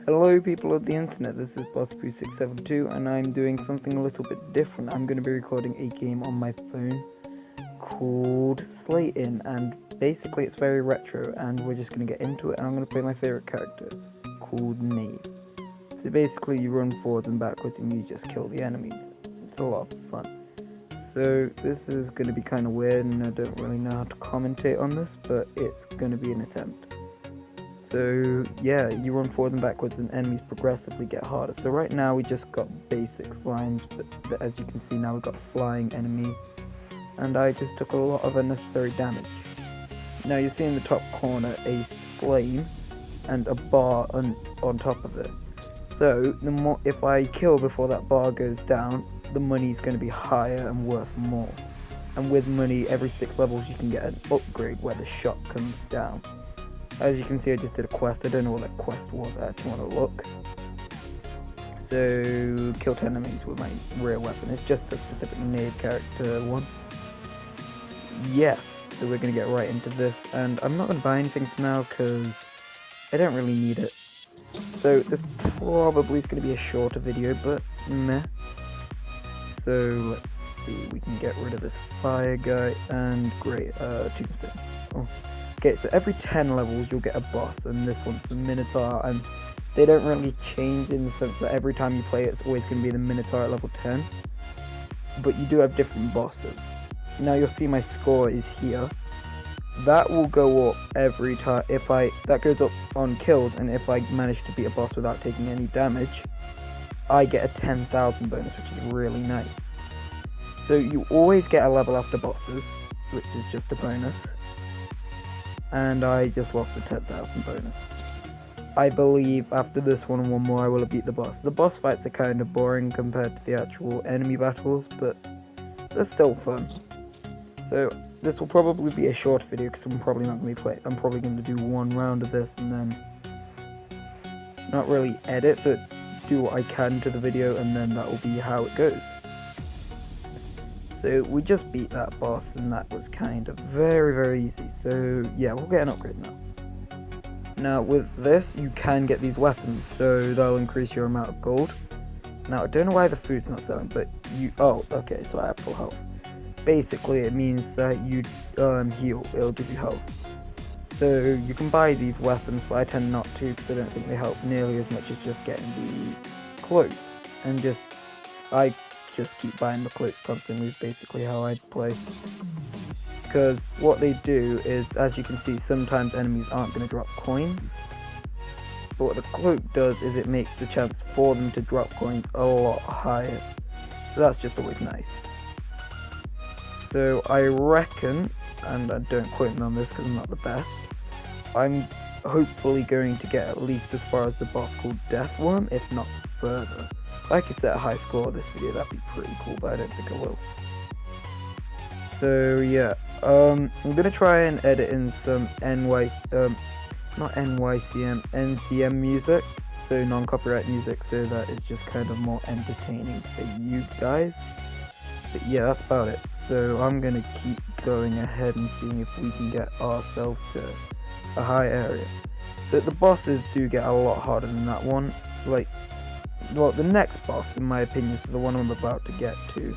Hello people of the internet, this is Boss3672 and I'm doing something a little bit different. I'm going to be recording a game on my phone called Slayin, and basically it's very retro and we're just going to get into it, and I'm going to play my favourite character called Knave. So basically you run forwards and backwards and you just kill the enemies. It's a lot of fun. So this is going to be kind of weird and I don't really know how to commentate on this, but it's going to be an attempt. So yeah, you run forward and backwards and enemies progressively get harder. So right now we just got basic slimes, but as you can see now we've got a flying enemy, and I just took a lot of unnecessary damage. Now you see in the top corner a flame and a bar on top of it. So the more, if I kill before that bar goes down, the money is going to be higher and worth more. And with money, every 6 levels you can get an upgrade where the shot comes down. As you can see, I just did a quest. I don't know what that quest was. I actually want to look. So, kill 10 enemies with my real weapon. It's just a specific knave character one. Yeah, so we're going to get right into this. And I'm not going to buy anything for now because I don't really need it. So, this probably is going to be a shorter video, but meh. So, let's see. We can get rid of this fire guy. And great, tombstone. Oh. Okay, so every 10 levels you'll get a boss, and this one's the Minotaur, and they don't really change in the sense that every time you play it's always going to be the Minotaur at level 10, but you do have different bosses. Now you'll see my score is here. That will go up every time, that goes up on kills, and if I manage to beat a boss without taking any damage, I get a 10,000 bonus, which is really nice. So you always get a level after bosses, which is just a bonus. And I just lost the 10,000 bonus. I believe after this one and one more I will have beat the boss. The boss fights are kind of boring compared to the actual enemy battles, but they're still fun. So this will probably be a short video because I'm probably not going to be playing. I'm probably going to do one round of this and then not really edit, but do what I can to the video, and then that will be how it goes. So we just beat that boss, and that was kind of very easy. So yeah, we'll get an upgrade now. Now with this, you can get these weapons, so that'll increase your amount of gold. Now I don't know why the food's not selling, but oh, okay, so I have full health. Basically it means that you heal, it'll give you health. So you can buy these weapons, but I tend not to because I don't think they help nearly as much as just getting the cloak. And I just keep buying the cloaks constantly is basically how I play. Because what they do is, as you can see, sometimes enemies aren't going to drop coins. But what the cloak does is it makes the chance for them to drop coins a lot higher. So that's just always nice. So I reckon, and I don't quote me on this because I'm not the best, I'm hopefully going to get at least as far as the boss called Deathworm, if not further. If I could set a high score of this video, that'd be pretty cool, but I don't think I will. So yeah, I'm gonna try and edit in some not NYCM, NCM music, so non-copyright music, so that is just kind of more entertaining for you guys. But yeah, that's about it. So I'm gonna keep going ahead and seeing if we can get ourselves to a high area. So the bosses do get a lot harder than that one. Well, the next boss, in my opinion, so the one I'm about to get to,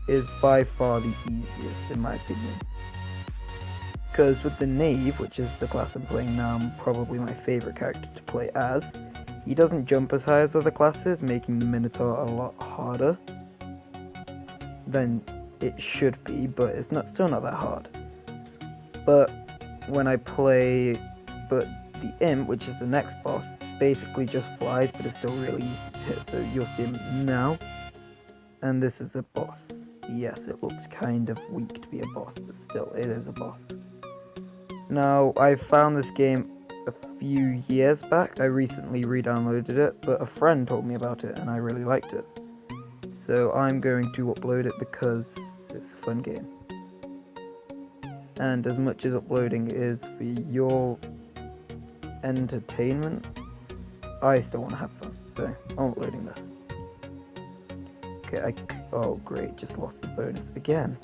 is by far the easiest, in my opinion. Because with the knave, which is the class I'm playing now, probably my favourite character to play as, he doesn't jump as high as other classes, making the Minotaur a lot harder than it should be, but it's still not that hard. But when I play, the imp, which is the next boss, basically just flies, but it's still really easy to hit. So you'll see him now, and this is a boss. Yes, it looks kind of weak to be a boss, but still, it is a boss. Now, I found this game a few years back. I recently re-downloaded it, but a friend told me about it, and I really liked it. So I'm going to upload it because it's a fun game. And as much as uploading is for your entertainment, I still want to have fun, so I'm uploading this. Okay, oh great, just lost the bonus again.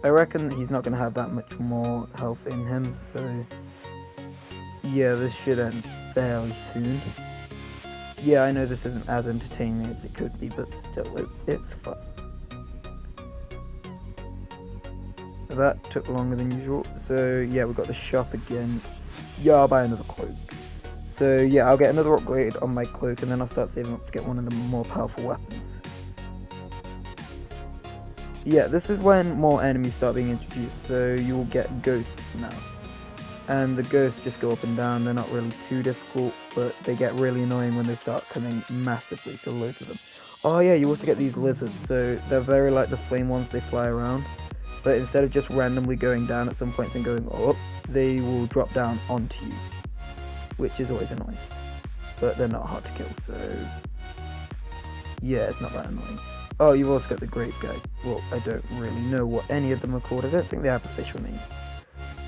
I reckon that he's not going to have that much more health in him, so yeah, this should end fairly soon. Yeah, I know this isn't as entertaining as it could be, but still, it's fun. That took longer than usual. So yeah, we got the shop again. Yeah, I'll buy another cloak. So yeah, I'll get another upgrade on my cloak, and then I'll start saving up to get one of the more powerful weapons. Yeah, this is when more enemies start being introduced, so you will get ghosts now. And the ghosts just go up and down. They're not really too difficult, but they get really annoying when they start coming massively, so loads of them. Oh yeah, you also get these lizards, so they're very like the flame ones, they fly around. But instead of just randomly going down at some points and going up, they will drop down onto you, which is always annoying. But they're not hard to kill, so yeah, it's not that annoying. Oh, you've also got the grave guys. Well, I don't really know what any of them are called. I don't think they have official names.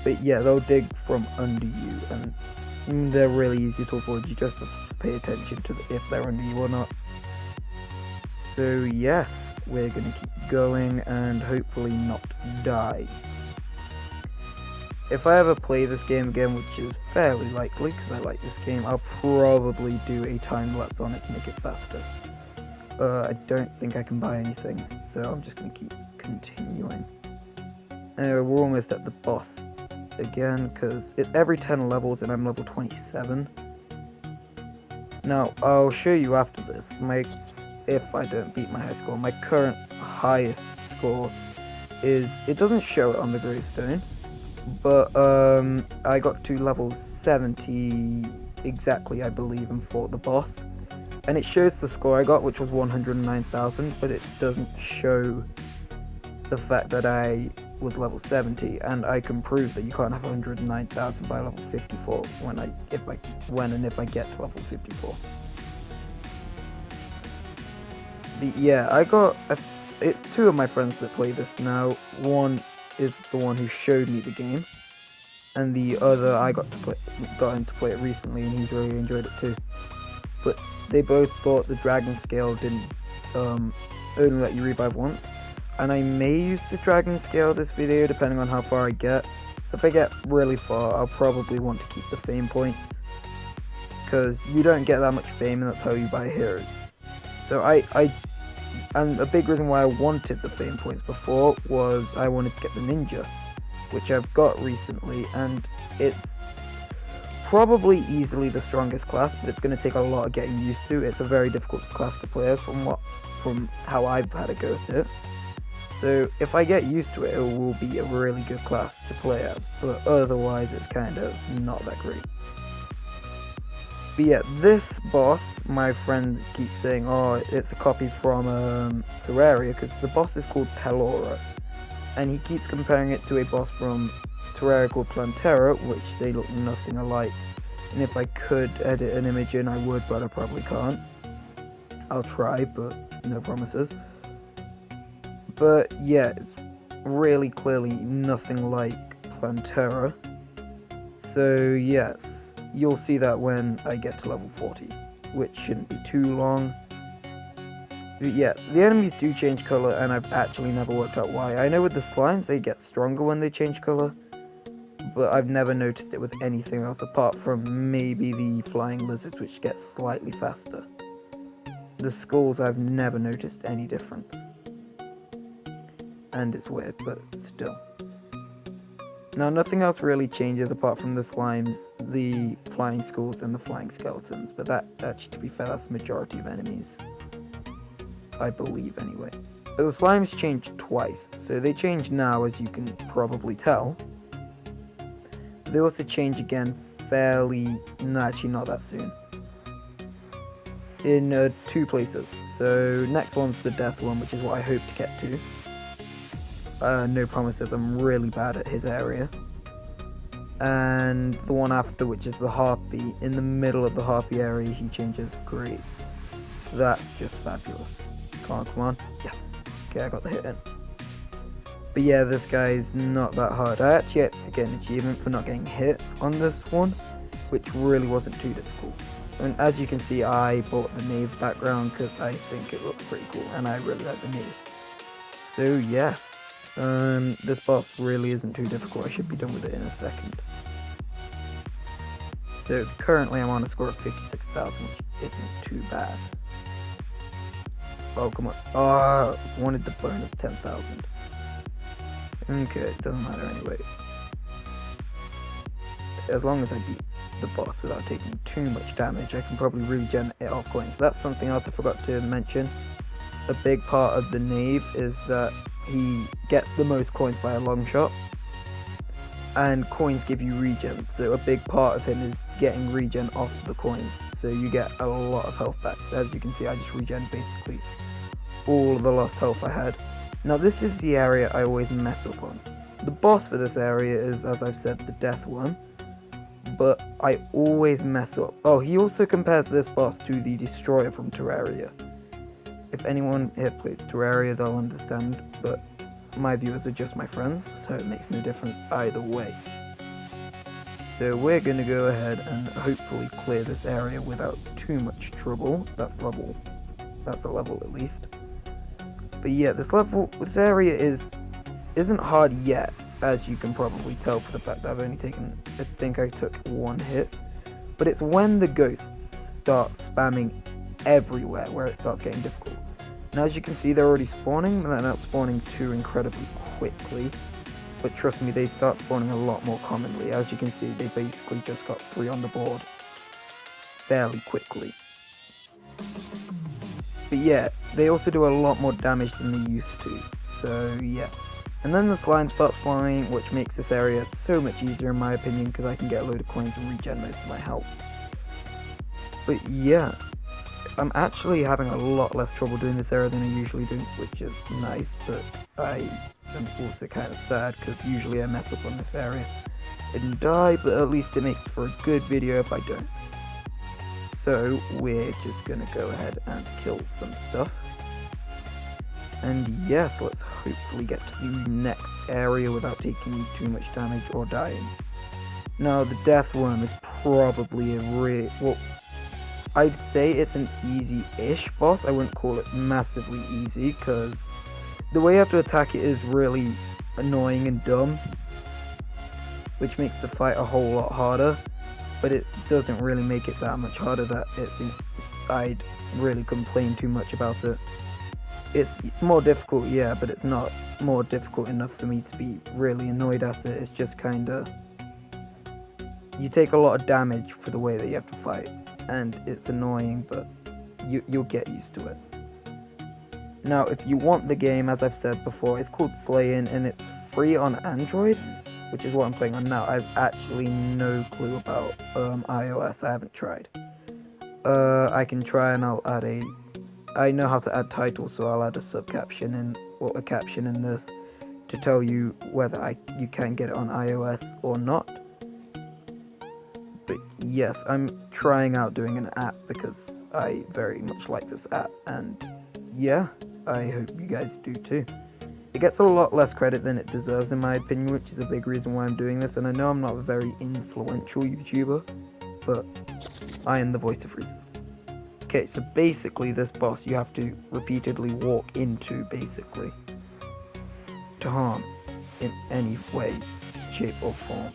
But yeah, they'll dig from under you, and they're really easy to avoid. You just have to pay attention to if they're under you or not. So yes, we're going to keep going and hopefully not die. If I ever play this game again, which is fairly likely because I like this game, I'll probably do a time lapse on it to make it faster. I don't think I can buy anything, so I'm just going to keep continuing. Anyway, we're almost at the boss again, because it's every 10 levels and I'm level 27. Now, I'll show you after this, if I don't beat my high score. My current highest score is, it doesn't show it on the gravestone, but I got to level 70 exactly, I believe, and fought the boss. And it shows the score I got, which was 109,000, but it doesn't show the fact that I was level 70, and I can prove that you can't have 109,000 by level 54 when and if I get to level 54. It's two of my friends that play this now. One is the one who showed me the game, and the other I got him to play it recently, and he's really enjoyed it too. But they both thought the dragon scale didn't only let you revive once, and I may use the dragon scale this video depending on how far I get. So if I get really far, I'll probably want to keep the fame points, because you don't get that much fame, and that's how you buy heroes. So and a big reason why I wanted the fame points before was I wanted to get the ninja, which I've got recently, and it's probably easily the strongest class, but it's going to take a lot of getting used to. It's a very difficult class to play as from how I've had a go at it. So if I get used to it, it will be a really good class to play as, but otherwise it's kind of not that great. But yeah, this boss, my friends keep saying, oh, it's a copy from Terraria, because the boss is called Pelora, and he keeps comparing it to a boss from Terraria called Plantera, which they look nothing alike. And if I could edit an image in, I would, but I probably can't. I'll try, but no promises. But yeah, it's really clearly nothing like Plantera. So yes, you'll see that when I get to level 40, which shouldn't be too long. But yeah, the enemies do change colour, and I've actually never worked out why. I know with the slimes, they get stronger when they change colour, but I've never noticed it with anything else apart from maybe the flying lizards, which get slightly faster. The skulls, I've never noticed any difference. And it's weird, but still. Now, nothing else really changes apart from the slimes, the flying skulls, and the flying skeletons, but that actually, to be fair, that's the majority of enemies. I believe, anyway. But the slimes change twice, so they change now, as you can probably tell. They also change again actually not that soon. In 2 places. So next one's the death one, which is what I hope to get to. No promises, I'm really bad at his area. And the one after, which is the harpy, in the middle of the harpy area he changes great. That's just fabulous. Come on. Yes. Okay, I got the hit in. But yeah, this guy's not that hard. I actually had to get an achievement for not getting hit on this one, which really wasn't too difficult. And as you can see, I bought the knave background because I think it looks pretty cool, and I really like the knave. So yeah, this boss really isn't too difficult. I should be done with it in a second. So currently I'm on a score of 56,000, which isn't too bad. Oh, come on. Oh, wanted the bonus 10,000. Okay, it doesn't matter anyway. As long as I beat the boss without taking too much damage, I can probably regen it off coins. That's something else I forgot to mention. A big part of the knave is that he gets the most coins by a long shot, and coins give you regen, so a big part of him is getting regen off the coins, so you get a lot of health back. As you can see, I just regen basically all of the lost health I had. Now this is the area I always mess up on. The boss for this area is, as I've said, the death one, but I always mess up. Oh, he also compares this boss to the destroyer from Terraria. If anyone here plays Terraria, they'll understand, but my viewers are just my friends, so it makes no difference either way. So we're going to go ahead and hopefully clear this area without too much trouble. That's a level at least. But yeah, this area isn't hard yet, as you can probably tell for the fact that I've only taken, I think I took one hit. But it's when the ghosts start spamming everywhere where it starts getting difficult. Now as you can see, they're already spawning, but they're not spawning too incredibly quickly. But trust me, they start spawning a lot more commonly. As you can see, they basically just got 3 on the board fairly quickly. But yeah, they also do a lot more damage than they used to, so yeah. And then the slime starts flying, which makes this area so much easier in my opinion, because I can get a load of coins and regen most of my health. But yeah, I'm actually having a lot less trouble doing this area than I usually do, which is nice, but I am also kind of sad, because usually I mess up on this area and die, but at least it makes for a good video if I don't. So we're just gonna go ahead and kill some stuff. And yes, let's hopefully get to the next area without taking too much damage or dying. Now the death worm is probably well, I'd say it's an easy-ish boss. I wouldn't call it massively easy, because the way you have to attack it is really annoying and dumb, which makes the fight a whole lot harder. But it doesn't really make it that much harder that I'd really complain too much about it. It's more difficult, yeah, but it's not more difficult enough for me to be really annoyed at it. It's just kinda, you take a lot of damage for the way that you have to fight, and it's annoying, but you'll get used to it. Now, if you want the game, as I've said before, it's called Slayin, and it's free on Android, which is what I'm playing on now. I've actually no clue about iOS. I haven't tried. I can try, and I'll add I know how to add titles, so I'll add a subcaption or a caption in this to tell you whether you can get it on iOS or not. But yes, I'm trying out doing an app because I very much like this app, and yeah, I hope you guys do too. It gets a lot less credit than it deserves in my opinion, which is a big reason why I'm doing this, and I know I'm not a very influential YouTuber, but I am the voice of reason. Okay, so basically this boss you have to repeatedly walk into, basically, to harm in any way, shape or form.